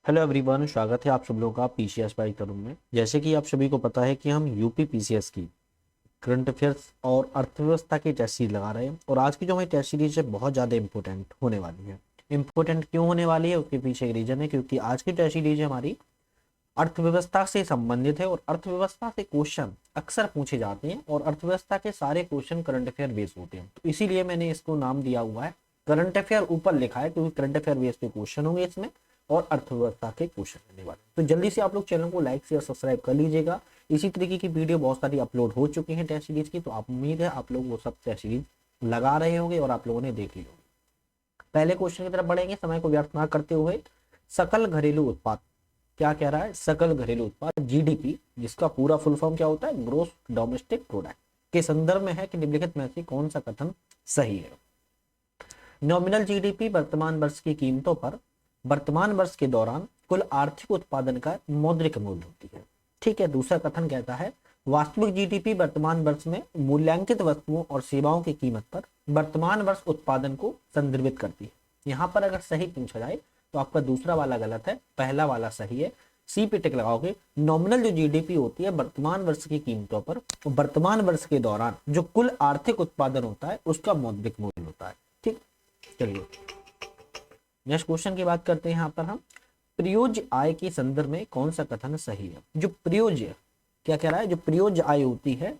Hello everyone, स्वागत है आप सब लोगों का पीसीएस बाय तरुण में। जैसे कि आप सभी को पता है कि हम यूपी पीसीएस की करंट अफेयर्स और अर्थव्यवस्था की टेस्ट सीरीज लगा रहे हैं और आज की जो हमारी टेस्ट सीरीज है बहुत ज़्यादा इंपॉर्टेंट होने वाली है। इंपॉर्टेंट क्यों होने वाली है उसके पीछे एक रीजन है, क्योंकि आज की टेस्ट सीरीज हमारी अर्थव्यवस्था से संबंधित है और अर्थव्यवस्था से क्वेश्चन अक्सर पूछे जाते हैं और अर्थव्यवस्था के सारे क्वेश्चन करंट अफेयर बेस्ड होते हैं। तो इसीलिए मैंने इसको नाम दिया हुआ है करंट अफेयर, ऊपर लिखा है क्योंकि करंट अफेयर बेस्ड पे क्वेश्चन होंगे इसमें और अर्थव्यवस्था के क्वेश्चन रहने वाले। तो जल्दी से आप लोग चैनल को लाइक शेयर सब्सक्राइब कर लीजिएगा। इसी तरीके की वीडियो बहुत सारी अपलोड हो चुकी हैं टेस्ट सीरीज की, तो आप उम्मीद है आप लोग वो सब टेस्ट सीरीज लगा रहे होंगे और आप लोगों ने देख ली होगी। पहले क्वेश्चन की तरफ बढ़ेंगे समय को व्यर्थ ना करते हुए। सकल घरेलू उत्पाद क्या कह रहा है? सकल घरेलू उत्पाद जीडीपी, जिसका पूरा फुल फॉर्म क्या होता है? ग्रोस डोमेस्टिक प्रोडक्ट, के संदर्भ में है कि निम्नलिखित में से कौन सा कथन सही है? नॉमिनल जीडीपी वर्तमान वर्ष की कीमतों पर वर्तमान वर्ष के दौरान कुल आर्थिक उत्पादन का मौद्रिक मूल्य होती है। ठीक है। दूसरा कथन कहता है वास्तविक जीडीपी वर्तमान वर्ष में मूल्यांकित वस्तुओं और सेवाओं की कीमत पर वर्तमान वर्ष उत्पादन को संदर्भित करती है। यहाँ पर अगर सही पूछा जाए तो आपका दूसरा वाला गलत है, पहला वाला सही है। सी पे टिक लगाओगे। नॉमिनल जो जीडीपी होती है वर्तमान वर्ष की कीमतों पर वर्तमान वर्ष के दौरान जो कुल आर्थिक उत्पादन होता है उसका मौद्रिक मूल्य होता है। ठीक, चलिए नेक्स्ट क्वेश्चन की बात करते हैं। यहाँ पर हम प्रयोज्य आय के संदर्भ में कौन सा कथन सही है? जो प्रयोज्य क्या कह रहा है? जो प्रयोज्य आय होती है,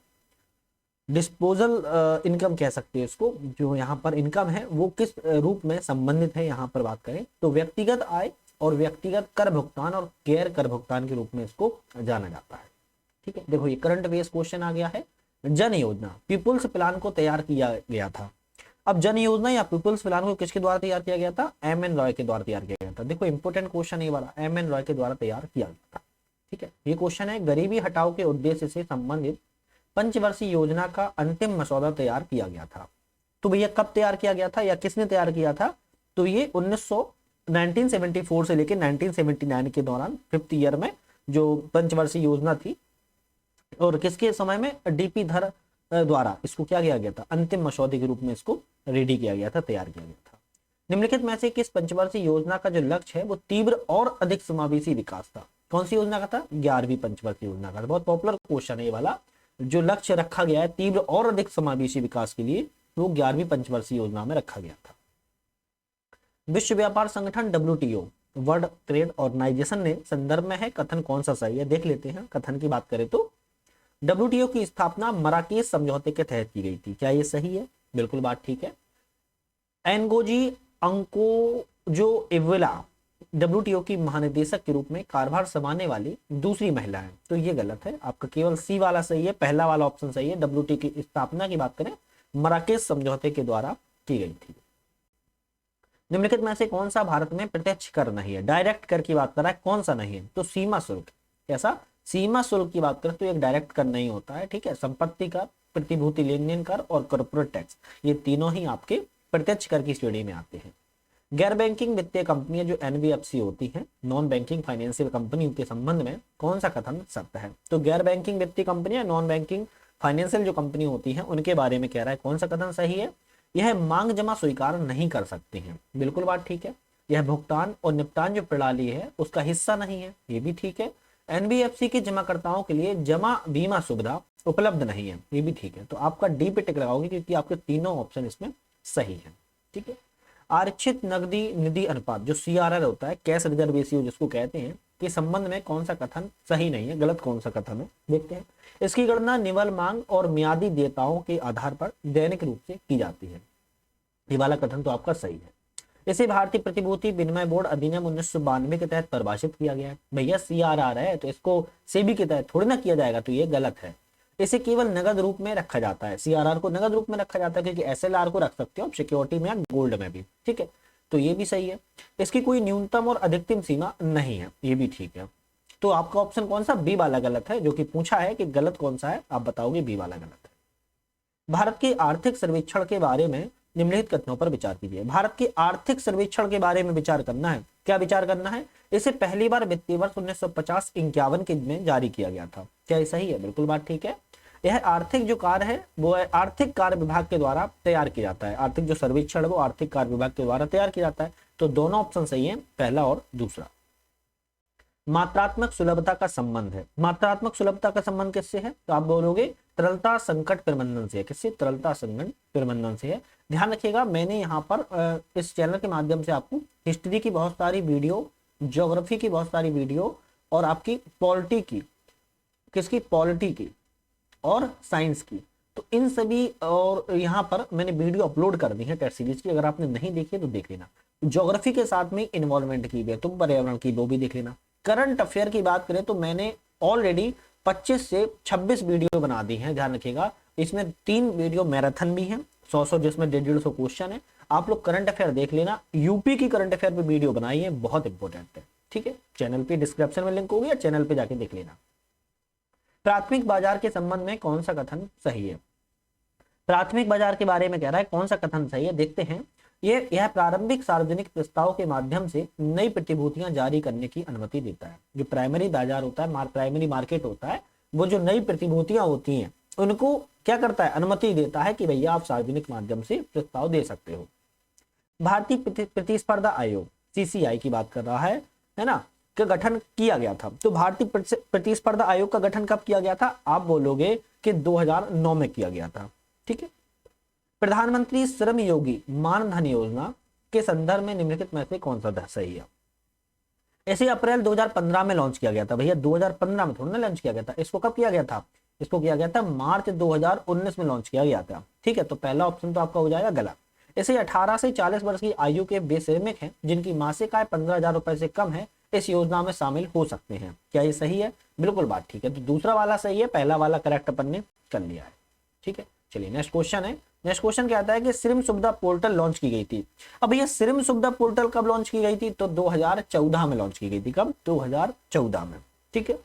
डिस्पोजल इनकम कह सकते हैं इसको, जो यहाँ पर इनकम है वो किस रूप में संबंधित है? यहाँ पर बात करें तो व्यक्तिगत आय और व्यक्तिगत कर भुगतान और गैर कर भुगतान के रूप में इसको जाना जाता है। ठीक है। देखो ये करंट बेस क्वेश्चन आ गया है। जन योजना पीपुल्स प्लान को तैयार किया गया था। अब जन योजना या पीपुल्स प्लान को किसके द्वारा तैयार किया गया था? एम एन रॉय के द्वारा तैयार किया गया था। देखो इंपोर्टेंट क्वेश्चन ये वाला, एम एन रॉय के द्वारा तैयार किया गया था। ठीक है। ये क्वेश्चन है गरीबी हटाओ के उद्देश्य से संबंधित पंचवर्षीय योजना का अंतिम मसौदा तैयार किया गया था। तो भैया कब तैयार किया गया था या किसने तैयार किया था? तो ये 1974 से लेकर 1979 के दौरान 5th ईयर में जो पंचवर्षीय योजना थी और किसके समय में डीपी धर द्वारा इसको क्या किया गया था? अंतिम मसौदे के रूप में इसको रेडी किया गया था, तैयार किया गया था। निम्नलिखित में से किस पंचवर्षीय योजना का जो लक्ष्य है वो तीव्र और अधिक समावेशी विकास था? कौन सी योजना का था? 11वीं पंचवर्षीय योजना का। बहुत पॉपुलर क्वेश्चन है ये वाला। जो लक्ष्य रखा गया है तीव्र और अधिक समावेशी विकास के लिए वो 11वीं पंचवर्षीय योजना में रखा गया था। विश्व व्यापार संगठन WTO वर्ल्ड ट्रेड ऑर्गेनाइजेशन ने संदर्भ में है कथन कौन सा सही है? देख लेते हैं। कथन की बात करें तो WTO की स्थापना मराकेश समझौते के तहत की गई थी। क्या ये सही है? बिल्कुल बात ठीक है। एनगोजी अंकोजो इवेला WTO की महानिदेशक के रूप में कार्यभार संभालने वाली दूसरी महिला है। तो ये गलत है, आपका केवल सी वाला सही है, पहला वाला ऑप्शन सही है। WTO की स्थापना की बात करें मराकेश समझौते के द्वारा की गई थी। निम्नलिखित में से कौन सा भारत में प्रत्यक्ष कर नहीं है? डायरेक्ट कर की बात कर रहा है, कौन सा नहीं है? तो सीमा शुल्क। ऐसा सीमा शुल्क की बात करें तो एक डायरेक्ट कर नहीं होता है। ठीक है। संपत्ति कर, प्रतिभूति लेन देन कर और कॉर्पोरेट टैक्स, ये तीनों ही आपके प्रत्यक्ष कर की श्रेणी में आते हैं। गैर बैंकिंग वित्तीय कंपनियां जो NBFC होती हैं, नॉन बैंकिंग फाइनेंशियल कंपनी के संबंध में कौन सा कथन सत्य है? तो गैर बैंकिंग वित्तीय कंपनियां, नॉन बैंकिंग फाइनेंशियल जो कंपनी होती हैं उनके बारे में कह रहा है कौन सा कथन सही है? यह मांग जमा स्वीकार नहीं कर सकते हैं। बिल्कुल बात ठीक है। यह भुगतान और निपटान जो प्रणाली है उसका हिस्सा नहीं है। ये भी ठीक है। NBFC के जमाकर्ताओं के लिए जमा बीमा सुविधा उपलब्ध नहीं है। ये भी ठीक है। तो आपका डी पे टिक लगाओगे क्योंकि आपके तीनों ऑप्शन इसमें सही है। ठीक है। आरक्षित नकदी निधि अनुपात जो CRR होता है, कैश रिजर्व रेशियो जिसको कहते हैं, के संबंध में कौन सा कथन सही नहीं है? गलत कौन सा कथन है? देखते हैं। इसकी गणना निवल मांग और मियादी देयताओं के आधार पर दैनिक रूप से की जाती है। ये वाला कथन तो आपका सही है। इसे भारतीय प्रतिभूति विनिमय बोर्ड अधिनियम 1992 के तहत परिभाषित किया गया है। भैया CRR है तो इसको सेबी के तहत थोड़ी ना किया जाएगा, तो ये गलत है। इसे केवल नगद रूप में रखा जाता है। CRR को नगद रूप में रखा जाता है क्योंकि SLR को रख सकते हो सिक्योरिटी में या गोल्ड में भी। ठीक है। तो ये भी सही है। इसकी कोई न्यूनतम और अधिकतम सीमा नहीं है। ये भी ठीक है। तो आपका ऑप्शन कौन सा? बी वाला गलत है। जो कि पूछा है कि गलत कौन सा है, आप बताओगे बी वाला गलत है। भारत के आर्थिक सर्वेक्षण के बारे में निम्नलिखित कथनों पर विचार कीजिए। भारत के आर्थिक सर्वेक्षण के बारे में विचार करना है। क्या विचार करना है? इसे पहली बार वित्तीय वर्ष 1950-51 के में जारी किया गया था। क्या ये सही है? बिल्कुल बात ठीक है। यह आर्थिक जो कार्य है वो आर्थिक कार्य विभाग के द्वारा तैयार किया जाता है। आर्थिक जो सर्वेक्षण है वो आर्थिक कार्य विभाग के द्वारा तैयार किया जाता है। तो दोनों ऑप्शन सही है, पहला और दूसरा। मात्रात्मक सुलभता का संबंध है। मात्रात्मक सुलभता का संबंध किससे है? तो आप बोलोगे तरलता संकट प्रबंधन से है। किससे? तरलता संकट प्रबंधन से है। ध्यान रखिएगा, मैंने यहाँ पर इस चैनल के माध्यम से आपको हिस्ट्री की बहुत सारी वीडियो, ज्योग्राफी की बहुत सारी वीडियो और आपकी पॉलिटी की, किसकी? पॉलिटी की और साइंस की, तो इन सभी और यहाँ पर मैंने वीडियो अपलोड कर दी है टेस्ट सीरीज की। अगर आपने नहीं देखी तो देख लेना। ज्योग्राफी के साथ में इन्वॉल्वमेंट की भी है, तो पर्यावरण की, वो भी देख लेना। करंट अफेयर की बात करें तो मैंने ऑलरेडी 25 से 26 वीडियो बना दी हैं। ध्यान रखिएगा, इसमें 3 वीडियो मैराथन भी हैं, 100 जिसमें 150 क्वेश्चन है। आप लोग करंट अफेयर देख लेना। यूपी की करंट अफेयर पे वीडियो बनाई है, बहुत इंपॉर्टेंट है। ठीक है, चैनल पे डिस्क्रिप्शन में लिंक होगी या चैनल पे जाके देख लेना। प्राथमिक बाजार के संबंध में कौन सा कथन सही है? प्राथमिक बाजार के बारे में कह रहा है, कौन सा कथन सही है देखते हैं। यह प्रारंभिक सार्वजनिक प्रस्ताव के माध्यम से नई प्रतिभूतियां जारी करने की अनुमति देता है। जो प्राइमरी बाजार होता है, प्राइमरी मार्केट होता है, वो जो नई प्रतिभूतियां होती हैं उनको क्या करता है? अनुमति देता है कि भैया आप सार्वजनिक माध्यम से प्रस्ताव दे सकते हो। भारतीय प्रतिस्पर्धा आयोग सीसीआई की बात कर रहा है ना, का गठन किया गया था। तो भारतीय प्रतिस्पर्धा आयोग का गठन कब किया गया था? आप बोलोगे कि 2009 में किया गया था। ठीक है। प्रधानमंत्री श्रम योगी मानधन योजना के संदर्भ में निम्नलिखित में से कौन सा सही है? ऐसे अप्रैल 2015 में लॉन्च किया गया था। भैया 2015 में थोड़ा ना लॉन्च किया गया था, इसको कब किया गया था? इसको किया गया था मार्च 2019 में लॉन्च किया गया था। ठीक है, तो पहला ऑप्शन तो आपका हो जाएगा गलत। ऐसे 18 से 40 वर्ष की आयु के वे श्रमिक हैं जिनकी मासिक आय 15,000 रुपए से कम है, इस योजना में शामिल हो सकते हैं। क्या ये सही है? बिल्कुल बात ठीक है। तो दूसरा वाला सही है, पहला वाला करेक्ट अपन ने कर लिया है। ठीक है, चलिए नेक्स्ट क्वेश्चन है। नेक्स्ट क्वेश्चन क्या आता है कि श्रम सुविधा पोर्टल लॉन्च की गई थी। अब ये श्रम सुविधा पोर्टल कब लॉन्च की गई थी? तो 2014 में लॉन्च की गई थी। कब? 2014 में। ठीक है,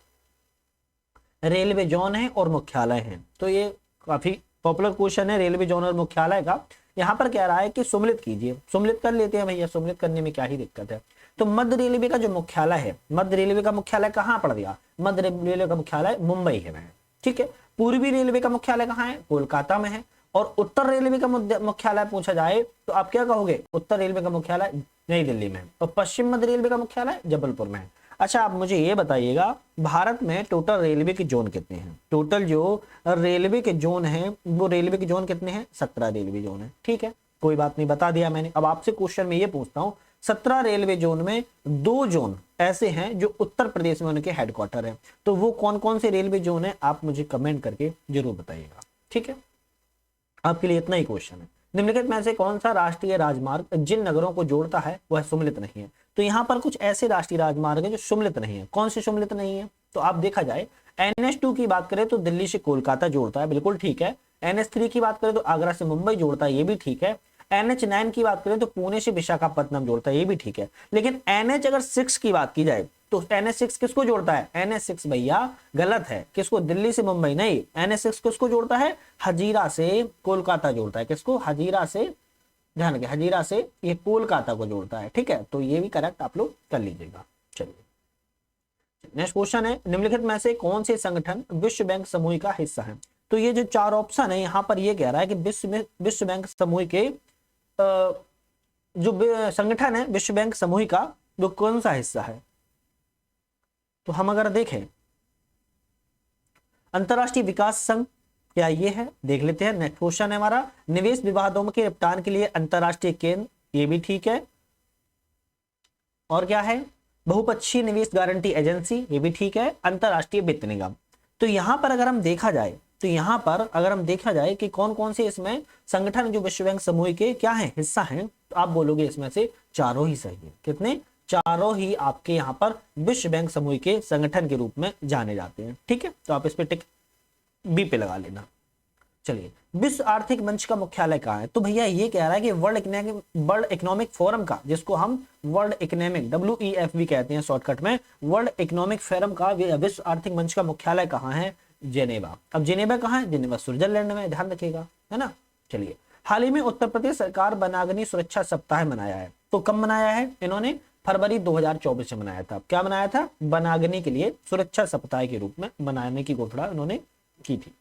रेलवे जोन है और मुख्यालय है, तो ये काफी पॉपुलर क्वेश्चन है रेलवे जोन और मुख्यालय का। यहाँ पर कह रहा है कि सुमिलित कीजिए। सुमिलित कर लेते हैं भैया, सुमिलित करने में क्या ही दिक्कत है। तो मध्य रेलवे का जो मुख्यालय है, मध्य रेलवे का मुख्यालय कहाँ पड़ गया? मध्य रेलवे का मुख्यालय मुंबई है। ठीक है। पूर्वी रेलवे का मुख्यालय कहाँ है? कोलकाता में है। और उत्तर रेलवे का मुख्यालय पूछा जाए तो आप क्या कहोगे? उत्तर रेलवे का मुख्यालय नई दिल्ली में है। और पश्चिम मध्य रेलवे का मुख्यालय जबलपुर में है। अच्छा, आप मुझे ये बताइएगा, भारत में टोटल रेलवे के जोन कितने हैं? टोटल जो रेलवे के जोन हैं वो रेलवे के जोन कितने हैं? 17 रेलवे जोन है। ठीक है, कोई बात नहीं, बता दिया मैंने। अब आपसे क्वेश्चन में ये पूछता हूँ, 17 रेलवे जोन में 2 जोन ऐसे हैं जो उत्तर प्रदेश में उनके हेडक्वार्टर है, तो वो कौन कौन से रेलवे जोन है आप मुझे कमेंट करके जरूर बताइएगा। ठीक है, आपके लिए इतना ही क्वेश्चन है। निम्नलिखित में से कौन सा राष्ट्रीय राजमार्ग जिन नगरों को जोड़ता है वह सुमिलित नहीं है? तो यहाँ पर कुछ ऐसे राष्ट्रीय राजमार्ग है जो सुमिलित नहीं है। कौन से सुमिलित नहीं है? तो आप देखा जाए NH2 की बात करें तो दिल्ली से कोलकाता जोड़ता है, बिल्कुल ठीक है। NH3 की बात करें तो आगरा से मुंबई जोड़ता है, ये भी ठीक है। NH9 की बात करें तो पुणे से विशाखापट्टनम जोड़ता है, ये भी ठीक है। लेकिन NH अगर 6 की बात की जाए तो NH6 किसको जोड़ता है? NH6 भैया गलत है। किसको? दिल्ली से मुंबई नहीं। NH6 किसको जोड़ता है? हजीरा से कोलकाता जोड़ता है। किसको? हजीरा से, ध्यान रखिए, हजीरा से ये कोलकाता को जोड़ता है। ठीक है, तो ये भी करेक्ट आप लोग कर लीजिएगा। चलिए नेक्स्ट क्वेश्चन है, निम्नलिखित में से कौन से संगठन विश्व बैंक समूह का हिस्सा है? तो ये जो 4 ऑप्शन है यहाँ पर ये कह रहा है कि विश्व बैंक समूह के जो संगठन है विश्व बैंक समूह का वो कौन सा हिस्सा है? तो हम अगर देखें अंतरराष्ट्रीय विकास संघ, क्या ये है? देख लेते हैं। नेक्स्ट क्वेश्चन है हमारा, निवेश विवादों के निपटान के लिए अंतरराष्ट्रीय केंद्र, ये भी ठीक है। और क्या है? बहुपक्षीय निवेश गारंटी एजेंसी, ये भी ठीक है। अंतरराष्ट्रीय वित्त निगम। तो यहां पर अगर हम देखा जाए कि कौन कौन से इसमें संगठन जो विश्व बैंक समूह के क्या है? हिस्सा हैं, तो आप बोलोगे इसमें से चारों ही सही है। कितने? चारों ही आपके यहाँ पर विश्व बैंक समूह के संगठन के रूप में जाने जाते हैं। ठीक है, तो आप इस पे टिक बी पे लगा लेना। चलिए, विश्व आर्थिक मंच का मुख्यालय कहाँ है? तो भैया ये कह रहा है कि वर्ल्ड इकोनॉमिक फोरम का, जिसको हम वर्ल्ड इकोनॉमिक WEF कहते हैं शॉर्टकट में, वर्ल्ड इकोनॉमिक फोरम का विश्व आर्थिक मंच का मुख्यालय कहाँ है? जेनेवा। अब जेनेवा कहाँ है? जेनेवा स्विट्जरलैंड में, ध्यान रखिएगा, है ना। चलिए, हाल ही में उत्तर प्रदेश सरकार वनाग्नि सुरक्षा सप्ताह मनाया है, तो कब मनाया है इन्होंने? फरवरी 2024 में मनाया था। क्या मनाया था? वनाग्नि के लिए सुरक्षा सप्ताह के रूप में मनाने की घोषणा उन्होंने की थी।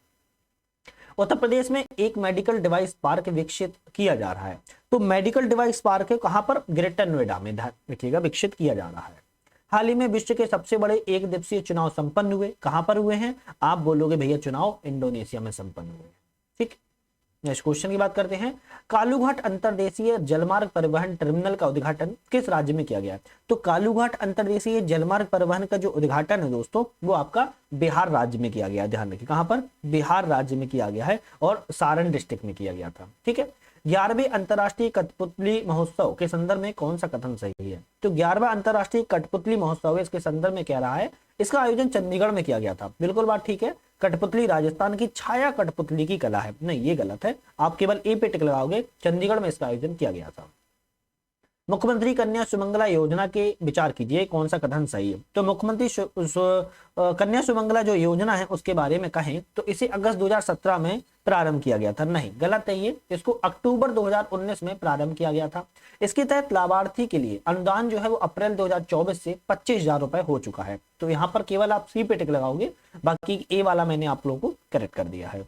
उत्तर प्रदेश में एक मेडिकल डिवाइस पार्क विकसित किया जा रहा है, तो मेडिकल डिवाइस पार्क है कहां पर? ग्रेटर नोएडा में, ध्यान रखिएगा, विकसित किया जा रहा है। हाल ही में विश्व के सबसे बड़े एक दिवसीय चुनाव संपन्न हुए, कहां पर हुए हैं? आप बोलोगे भैया चुनाव इंडोनेशिया में संपन्न हुए। ठीक, नेक्स्ट क्वेश्चन की बात करते हैं। कालूघाट अंतरदेशीय जलमार्ग परिवहन टर्मिनल का उद्घाटन किस राज्य में किया गया? तो कालूघाट अंतरदेशीय जलमार्ग परिवहन का जो उद्घाटन है दोस्तों, वो आपका बिहार राज्य में किया गया। ध्यान रखिए, कहां पर? बिहार राज्य में किया गया है और सारण डिस्ट्रिक्ट में किया गया था। ठीक है। 11वें अंतरराष्ट्रीय कठपुतली महोत्सव के संदर्भ में कौन सा कथन सही है? तो 11वां अंतरराष्ट्रीय कठपुतली महोत्सव है, इसके संदर्भ में कह रहा है इसका आयोजन चंडीगढ़ में किया गया था। बिल्कुल बात ठीक है। कठपुतली राजस्थान की छाया कठपुतली की कला है, नहीं ये गलत है, आप केवल ए पे टिक लगाओगे। चंडीगढ़ में इसका आयोजन किया गया था। मुख्यमंत्री कन्या सुमंगला योजना के विचार कीजिए, कौन सा कथन सही है? तो मुख्यमंत्री कन्या सुमंगला जो योजना है उसके बारे में कहें तो इसे अगस्त 2017 में प्रारंभ किया गया था, नहीं गलत है ये, इसको अक्टूबर 2019 में प्रारंभ किया गया था। इसके तहत लाभार्थी के लिए अनुदान जो है वो अप्रैल 2024 से 25,000 रुपए हो चुका है। तो यहाँ पर केवल आप सी पे टिक लगाओगे, बाकी ए वाला मैंने आप लोगों को करेक्ट कर दिया है।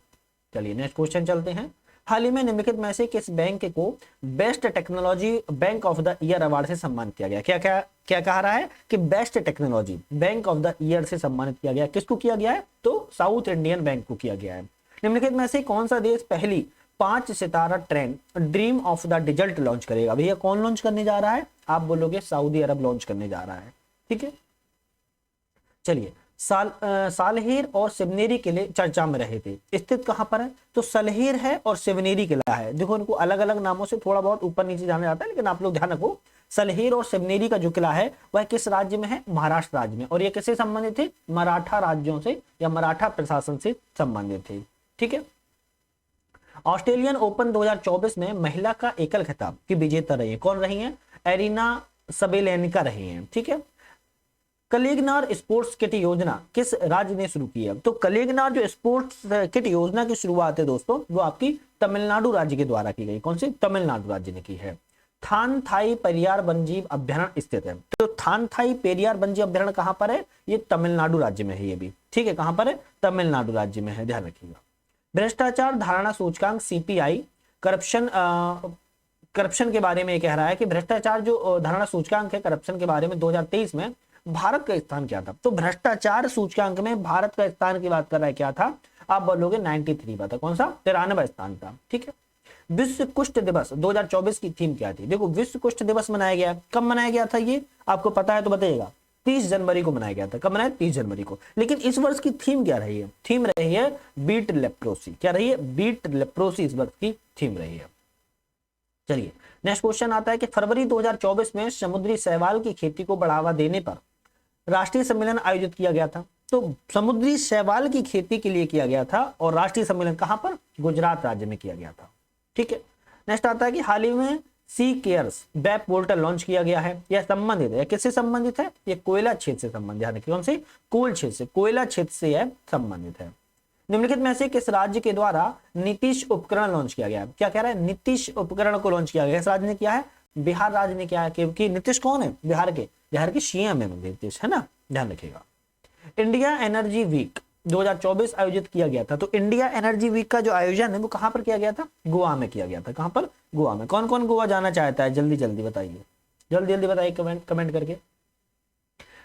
चलिए नेक्स्ट क्वेश्चन चलते हैं। हाल ही में निम्नलिखित में से किस बैंक को best technology bank of the year award से सम्मानित किया गया? क्या क्या क्या कह रहा है कि best technology bank of the year से सम्मानित किया गया? किसको किया गया है? तो साउथ इंडियन बैंक को किया गया है। निम्नलिखित में से कौन सा देश पहली 5 सितारा train dream of the desert launch करेगा? भैया कौन लॉन्च करने जा रहा है? आप बोलोगे सऊदी अरब लॉन्च करने जा रहा है। ठीक है, चलिए सालहेर और सिवनेरी किले चर्चा में रहे थे, स्थित कहां पर है? तो सलहेर है और सिवनेरी किला है। देखो इनको अलग अलग नामों से थोड़ा बहुत ऊपर नीचे जाना जाता है, लेकिन आप लोग ध्यान रखो सलहेर और सिवनेरी का जो किला है वह किस राज्य में है? महाराष्ट्र राज्य में। और ये किससे संबंधित थे? मराठा राज्यों से या मराठा प्रशासन से संबंधित थे। ठीक है। ऑस्ट्रेलियन ओपन 2024 में महिला का एकल खिताब की विजेता रही है, कौन रही है? एरिना सबेलेन्का रही है। ठीक है। कलेगनार स्पोर्ट्स किट योजना किस राज्य ने शुरू की है? तो कलेगनार जो स्पोर्ट्स किट योजना की शुरुआत है दोस्तों, वो आपकी तमिलनाडु राज्य के द्वारा की गई। कौन सी? तमिलनाडु राज्य ने की है। थान थाई पेरियार वन्यजीव अभ्यारण्य स्थित है, तो थान थाई पेरियार वन्यजीव अभ्यारण्य कहां पर है? ये तमिलनाडु राज्य में है ये भी। ठीक है, कहां पर है? तमिलनाडु राज्य में है, ध्यान रखिएगा। भ्रष्टाचार धारणा सूचकांक सीपीआई करप्शन के बारे में कह रहा है कि भ्रष्टाचार जो धारणा सूचकांक है करप्शन के बारे में 2023 में भारत का स्थान क्या था? तो भ्रष्टाचार सूचकांक में भारत का स्थान की बात कर रहा है, क्या था? आप बोलोगे 93 था। कौन सा? 93वां स्थान था। ठीक है। विश्व कुष्ठ दिवस 2024 की थीम क्या थी? देखो विश्व कुष्ठ दिवस मनाया गया, कब मनाया गया था ये आपको पता है तो बताइएगा। 30 जनवरी को मनाया गया था। कब मनाया? 30 जनवरी को। लेकिन इस वर्ष की थीम क्या रही है? थीम रही है बीट लेप्रोसी। क्या रही है? बीट लेप्रोसी इस वर्ष की थीम रही है। चलिए नेक्स्ट क्वेश्चन आता है कि फरवरी 2024 में समुद्री शैवाल की खेती को बढ़ावा देने पर राष्ट्रीय सम्मेलन आयोजित किया गया था। तो समुद्री शैवाल की खेती के लिए किया गया था और राष्ट्रीय सम्मेलन कहां पर? गुजरात राज्य में किया गया था। ठीक है। नेक्स्ट आता है कि हाल ही में सी केयर्स वेब पोर्टल लॉन्च किया गया है, यह संबंधित है, किससे संबंधित है? ये कोयला क्षेत्र से संबंधित है। कौन से? कोल क्षेत्र से, कोयला क्षेत्र से यह संबंधित है। निम्नलिखित में से किस राज्य के द्वारा नीतीश उपकरण लॉन्च किया गया है? क्या कह रहा है? नीतीश उपकरण को लॉन्च किया गया। इस राज्य ने किया है? बिहार राज्य ने किया है, क्योंकि नीतीश कौन है? बिहार के सीएम है नीतीश, है ना, ध्यान रखिएगा। इंडिया एनर्जी वीक 2024 आयोजित किया गया था। तो इंडिया एनर्जी वीक का जो आयोजन है वो कहां पर किया गया था? गोवा में किया गया था। कहां पर? गोवा में। कौन कौन गोवा जाना चाहता है? जल्दी जल्दी बताइए, जल्दी जल्दी बताइए कमेंट करके।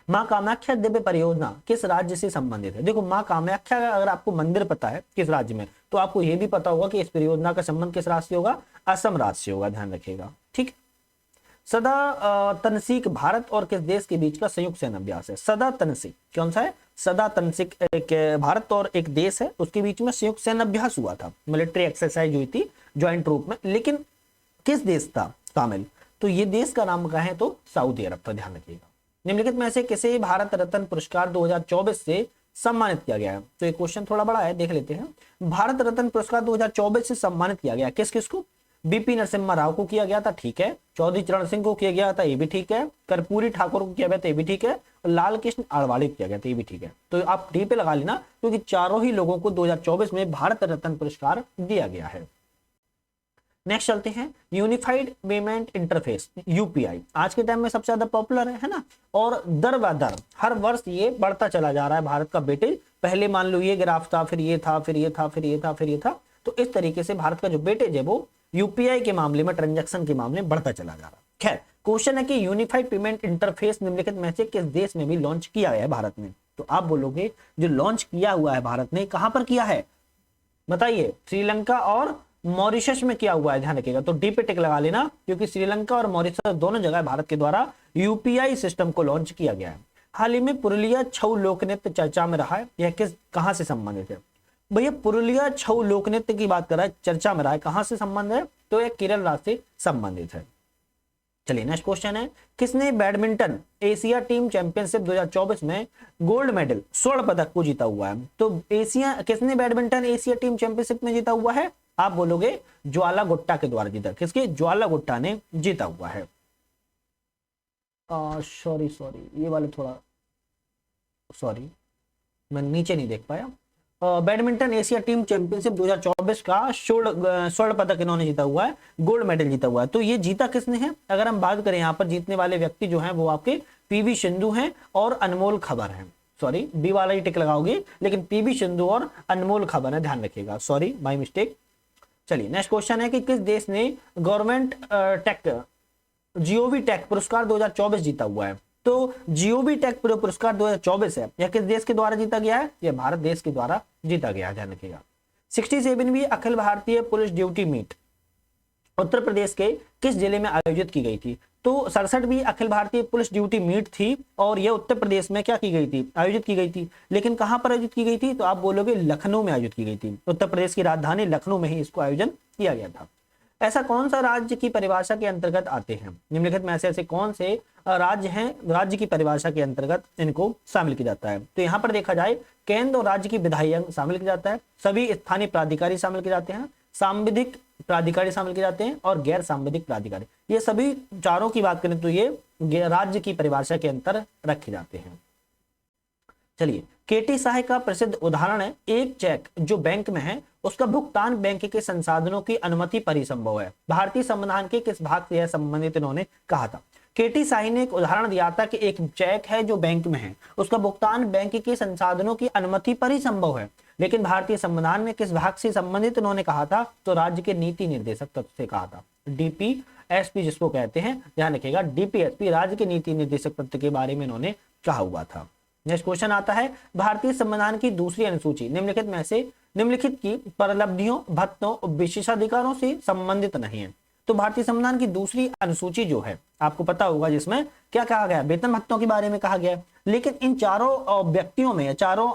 मां कामाख्या दिव्य परियोजना किस राज्य से संबंधित है? देखो मां कामाख्या का अगर आपको मंदिर पता है किस राज्य में, तो आपको यह भी पता होगा कि इस परियोजना का संबंध किस राज्य से होगा? असम राज्य से होगा, ध्यान रखिएगा। ठीक। सदा तनसीक भारत और किस देश के बीच का संयुक्त सैन्य अभ्यास है? सदा तनसीक कौन सा है? सदा तनसीक एक भारत और एक देश है, उसके बीच में संयुक्त सैन्य अभ्यास हुआ था, मिलिट्री एक्सरसाइज हुई थी ज्वाइंट रूप में। लेकिन किस देश था शामिल? तो ये देश का नाम कहें तो सऊदी अरब था, ध्यान रखिएगा। निम्नलिखित में से किसे भारत रत्न पुरस्कार 2024 से सम्मानित किया गया है? तो ये क्वेश्चन थोड़ा बड़ा है, देख लेते हैं। भारत रत्न पुरस्कार 2024 से सम्मानित किया गया किस किस को? बीपी नरसिम्हा राव को किया गया था, ठीक है। चौधरी चरण सिंह को किया गया था, ये भी ठीक है। कर्पूरी ठाकुर को किया गया था, ये भी ठीक है। लाल कृष्ण आडवाणी को किया गया था, ये भी ठीक है। तो आप डी पे लगा लेना, क्योंकि चारों ही लोगों को 2024 में भारत रत्न पुरस्कार दिया गया है। नेक्स्ट चलते हैं, यूनिफाइड पेमेंट इंटरफेस यूपीआई आज के टाइम में सबसे ज्यादा पॉपुलर है ना, और दर ब दर हर वर्ष ये बढ़ता चला जा रहा है भारत का वेटेज। पहले मान लो ये ग्राफ था, फिर ये था, फिर ये था, फिर ये था, फिर ये था। तो इस तरीके से भारत का जो वेटेज है वो यूपीआई के मामले में, ट्रांजैक्शन के मामले में बढ़ता चला जा रहा है। खैर क्वेश्चन है कि यूनिफाइड पेमेंट इंटरफेस निम्नलिखित में से किस देश में भी लॉन्च किया गया है भारत में? तो आप बोलोगे जो लॉन्च किया हुआ है भारत ने, कहां पर किया है बताइए? श्रीलंका और मॉरिशस में किया हुआ है, ध्यान रखिएगा। तो डी पे टिक लगा लेना, क्योंकि श्रीलंका और मॉरिशस दोनों जगह भारत के द्वारा यूपीआई सिस्टम को लॉन्च किया गया है। हाल ही में पुरुलिया छऊ लोक नृत्य चर्चा में रहा है, यह कहां से संबंधित है? भैया पुरुलिया छऊ लोक नृत्य की बात कर रहा है, चर्चा में रहा है, कहां से संबंध है? तो यह केरल राज्य से संबंधित है। चलिए नेक्स्ट क्वेश्चन है, किसने बैडमिंटन एशिया टीम चैंपियनशिप 2024 में गोल्ड मेडल स्वर्ण पदक को जीता हुआ है? तो किसने बैडमिंटन एशिया टीम चैंपियनशिप में जीता हुआ है? आप बोलोगे ज्वाला गुट्टा के द्वारा जीता। किसके? ज्वाला गुट्टा ने जीता हुआ है। सॉरी ये वाले थोड़ा सॉरी मैं नीचे नहीं देख पाया। बैडमिंटन एशिया टीम चैंपियनशिप 2024 का स्वर्ण पदक इन्होंने जीता हुआ है, गोल्ड मेडल जीता हुआ है। तो ये जीता किसने है? अगर हम बात करें यहाँ पर जीतने वाले व्यक्ति जो हैं वो आपके पीवी सिंधु हैं और अनमोल खबर हैं। सॉरी बी वाला ही टिक लगाओगे, लेकिन पीवी सिंधु और अनमोल खबर है, ध्यान रखिएगा, सॉरी माय मिस्टेक। चलिए नेक्स्ट क्वेश्चन है कि किस देश ने गवर्नमेंट टेक जीओवी टेक पुरस्कार 2024 जीता हुआ है? तो जीओवी टेक पुरस्कार 2024 है, यह किस देश के द्वारा जीता गया है? यह भारत देश के द्वारा जीता गया है, ध्यान रखिएगा। 67वीं Akhil Bharatiya police duty meet Uttar Pradesh के किस जिले में आयोजित की गई थी? तो 67वीं Akhil Bharatiya police duty meet थी और यह उत्तर प्रदेश में क्या की गई थी? आयोजित की गई थी। लेकिन कहां पर आयोजित की गई थी? तो आप बोलोगे लखनऊ में आयोजित की गई थी। उत्तर प्रदेश की राजधानी लखनऊ में ही इसको आयोजन किया गया था। ऐसा कौन सा राज्य की परिभाषा के अंतर्गत आते हैं? निम्नलिखित में से ऐसे कौन से राज्य हैं राज्य की परिभाषा के अंतर्गत इनको शामिल किया जाता है? तो यहाँ पर देखा जाए केंद्र और राज्य की विधायी अंग शामिल किया जाता है, सभी स्थानीय प्राधिकारी शामिल किए जाते हैं, सांविधिक प्राधिकारी शामिल किए जाते हैं और गैर सांविधिक प्राधिकारी। ये सभी चारों की बात करें तो ये राज्य की परिभाषा के अंतर रखे जाते हैं। चलिए केटी साहे का प्रसिद्ध उदाहरण है, एक चेक जो बैंक में है उसका भुगतान बैंक के संसाधनों की अनुमति पर ही संभव है। भारतीय संविधान के किस भाग से यह संबंधित इन्होंने कहा था? केटी साही ने एक उदाहरण दिया था कि एक चेक है जो बैंक में है, उसका भुगतान बैंक के संसाधनों की अनुमति पर ही संभव है। लेकिन भारतीय संविधान में किस भाग से संबंधित इन्होंने कहा था? तो राज्य के नीति निर्देशक तत्व से कहा था, डीपीएसपी जिसको कहते हैं, ध्यान रखिएगा, डीपीएसपी राज्य के नीति निर्देशक तत्व के बारे में इन्होंने कहा हुआ था। नेक्स्ट क्वेश्चन आता है, भारतीय संविधान की दूसरी अनुसूची निम्नलिखित में से निम्नलिखित की परलब्धियों, भत्तों और विशेषाधिकारों से संबंधित नहीं है। तो भारतीय संविधान की दूसरी अनुसूची जो है आपको पता होगा, जिसमें क्या कहा गया? वेतन भत्तों के बारे में कहा गया। लेकिन इन चारों व्यक्तियों में, चारों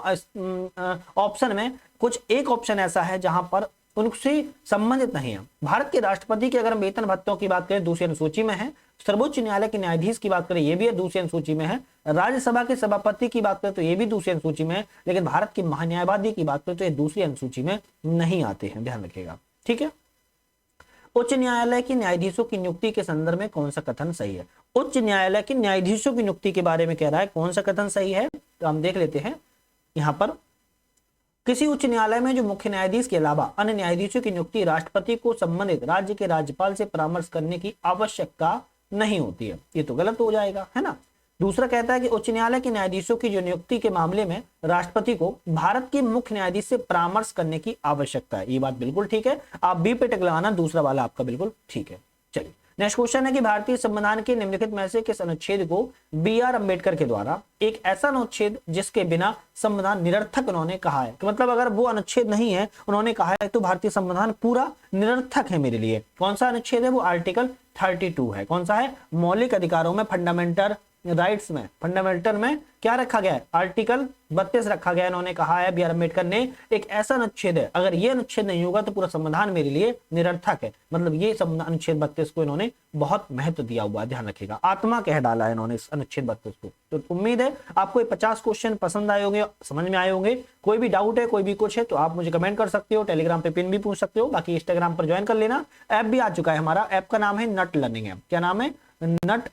ऑप्शन में कुछ एक ऑप्शन ऐसा है जहां पर उनसे संबंधित नहीं है। भारत के राष्ट्रपति के अगर हम वेतन भत्तों की बात करें दूसरी अनुसूची में है, सर्वोच्च न्यायालय के न्यायाधीश की बात करें ये भी है दूसरी अनुसूची में है, राज्यसभा के सभापति की बात करें तो ये भी दूसरी अनुसूची में है, लेकिन भारत के महान्यायवादी की बात करें तो ये दूसरी अनुसूची में नहीं आते हैं, ध्यान रखिएगा, ठीक है। उच्च न्यायालय के न्यायाधीशों की नियुक्ति के संदर्भ में कौन सा कथन सही है? उच्च न्यायालय के न्यायाधीशों की नियुक्ति के बारे में कह रहा है, कौन सा कथन सही है? तो हम देख लेते हैं यहां पर, किसी उच्च न्यायालय में जो मुख्य न्यायाधीश के अलावा अन्य न्यायाधीशों की नियुक्ति राष्ट्रपति को संबंधित राज्य के राज्यपाल से परामर्श करने की आवश्यकता नहीं होती है। ये तो गलत हो जाएगा, है ना। दूसरा कहता है कि उच्च न्यायालय के न्यायाधीशों की जो नियुक्ति के मामले में राष्ट्रपति को भारत के मुख्य न्यायाधीश से परामर्श करने की आवश्यकता है। ये बात बिल्कुल ठीक है, आप बी पे टिक लगाना, दूसरा वाला आपका बिल्कुल ठीक है। चलिए नेक्स्ट क्वेश्चन है कि भारतीय संविधान के निम्नलिखित में से किस अनुच्छेद को बी.आर. अम्बेडकर के द्वारा एक ऐसा अनुच्छेद जिसके बिना संविधान निरर्थक उन्होंने कहा है? कि मतलब अगर वो अनुच्छेद नहीं है उन्होंने कहा है तो भारतीय संविधान पूरा निरर्थक है मेरे लिए। कौन सा अनुच्छेद है? वो आर्टिकल 32 है। कौन सा है? मौलिक अधिकारों में, फंडामेंटल राइट्स में, फंडामेंटल में क्या रखा गया है? आर्टिकल 32 रखा गया है। इन्होंने कहा है बी.आर. अम्बेडकर ने एक ऐसा अनुच्छेद है, अगर ये अनुच्छेद नहीं होगा तो पूरा संविधान मेरे लिए निरर्थक है। मतलब ये अनुच्छेद 32 को इन्होंने बहुत महत्व दिया हुआ है, ध्यान रखिएगा, आत्मा कह डाला है इन्होंने इस अनुच्छेद 32 को। तो उम्मीद है आपको ये 50 क्वेश्चन पसंद आए होंगे, समझ में आए होंगे। कोई भी डाउट है, कोई भी कुछ है तो आप मुझे कमेंट कर सकते हो, टेलीग्राम पे पिन भी पूछ सकते हो, बाकी इंस्टाग्राम पर ज्वाइन कर लेना। ऐप भी आ चुका है हमारा, ऐप का नाम है नट लर्निंग ऐप। क्या नाम है? नट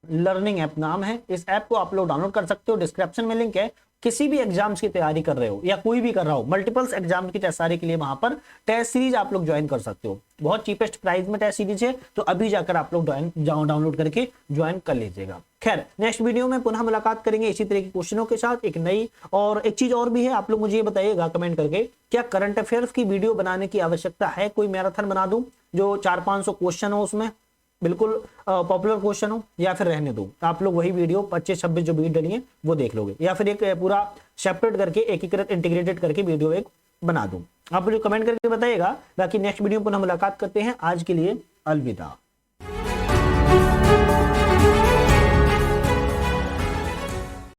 लर्निंग ऐप नाम है। इस ऐप को आप लोग डाउनलोड कर सकते हो, डिस्क्रिप्शन में लिंक है। किसी भी एग्जाम्स की तैयारी कर रहे हो या कोई भी कर रहा हो, मल्टीपल्स एग्जाम की तैयारी के लिए वहां पर टेस्ट सीरीज आप लोग ज्वाइन कर सकते हो। बहुत चीपेस्ट प्राइस में टेस्ट सीरीज है, तो अभी जाकर आप लोग डाउनलोड करके ज्वाइन कर लीजिएगा। खैर नेक्स्ट वीडियो में पुनः मुलाकात करेंगे इसी तरह के क्वेश्चनों के साथ, एक नई। और एक चीज और भी है, आप लोग मुझे ये बताइएगा कमेंट करके, क्या करंट अफेयर्स की वीडियो बनाने की आवश्यकता है? कोई मैराथन बना दूं जो 400-500 क्वेश्चन हो उसमें? बिल्कुल पॉपुलर क्वेश्चन हो या फिर रहने दो, आप लोग वही वीडियो 25-26 जो वीडियो डली है वो देख लोगे, या फिर एक पूरा सेपरेट करके एकीकृत इंटीग्रेटेड करके वीडियो एक बना दूं। आप मुझे कमेंट करके बताइएगा। बाकी नेक्स्ट वीडियो पर हम मुलाकात करते हैं। आज के लिए अलविदा।